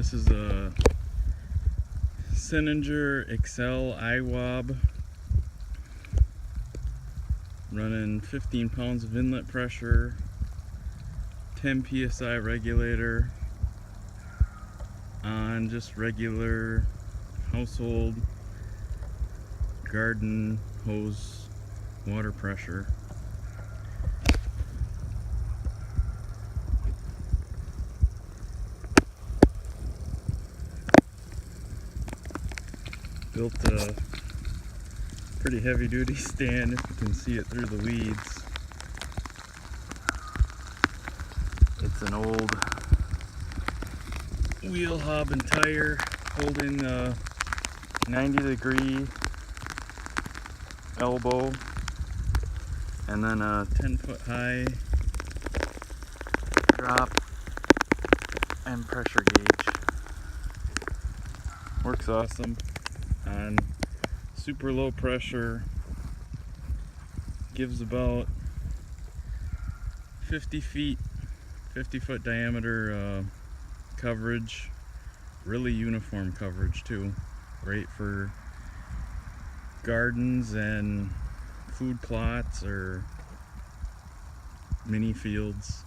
This is a Senninger Iwob running 15 pounds of inlet pressure, 10 psi regulator on just regular household garden hose water pressure. Built a pretty heavy duty stand, if you can see it through the weeds. It's an old wheel hub and tire holding a 90-degree elbow, and then a 10-foot high drop and pressure gauge. Works awesome on super low pressure. Gives about 50 foot diameter coverage. Really uniform coverage too. Great for gardens and food plots or mini fields.